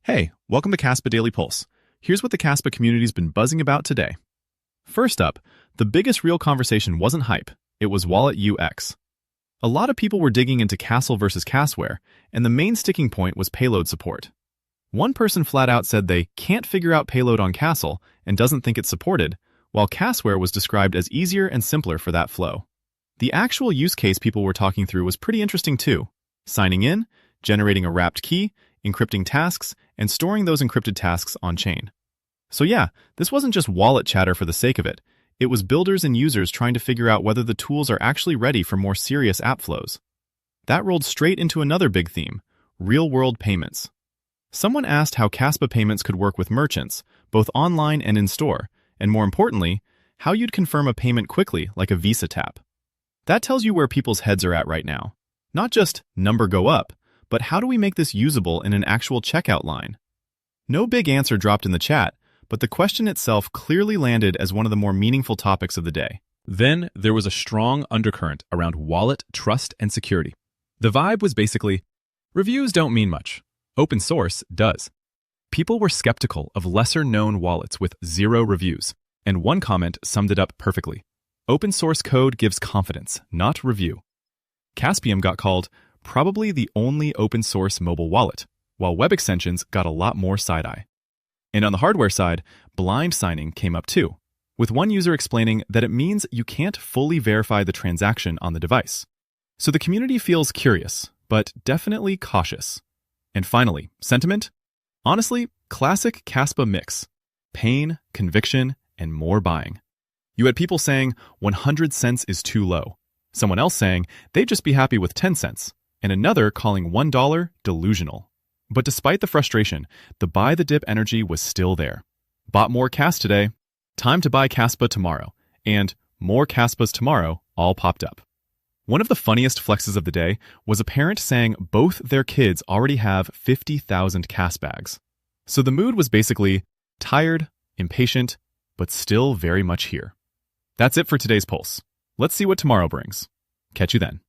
Hey, welcome to Kaspa Daily Pulse. Here's what the Kaspa community's been buzzing about today. First up, the biggest real conversation wasn't hype, it was wallet UX. A lot of people were digging into Kastle versus Kasware, and the main sticking point was payload support. One person flat out said they can't figure out payload on Kastle and doesn't think it's supported, while Kasware was described as easier and simpler for that flow. The actual use case people were talking through was pretty interesting too. Signing in, generating a wrapped key, encrypting tasks, and storing those encrypted tasks on-chain. So yeah, this wasn't just wallet chatter for the sake of it. It was builders and users trying to figure out whether the tools are actually ready for more serious app flows. That rolled straight into another big theme, real-world payments. Someone asked how Kaspa payments could work with merchants, both online and in-store, and more importantly, how you'd confirm a payment quickly like a Visa tap. That tells you where people's heads are at right now. Not just number go up, but how do we make this usable in an actual checkout line? No big answer dropped in the chat, but the question itself clearly landed as one of the more meaningful topics of the day. Then there was a strong undercurrent around wallet, trust, and security. The vibe was basically, reviews don't mean much. Open source does. People were skeptical of lesser-known wallets with 0 reviews, and one comment summed it up perfectly. Open source code gives confidence, not review. Kaspium got called probably the only open-source mobile wallet, while web extensions got a lot more side-eye. And on the hardware side, blind signing came up too, with one user explaining that it means you can't fully verify the transaction on the device. So the community feels curious, but definitely cautious. And finally, sentiment? Honestly, classic Kaspa mix. Pain, conviction, and more buying. You had people saying 100 cents is too low, someone else saying they'd just be happy with 10 cents, and another calling $1 delusional. But despite the frustration, the buy the dip energy was still there. Bought more Kas today, time to buy Kaspa tomorrow, and more Kaspas tomorrow all popped up. One of the funniest flexes of the day was a parent saying both their kids already have 50,000 Kas bags. So the mood was basically tired, impatient, but still very much here. That's it for today's Pulse. Let's see what tomorrow brings. Catch you then.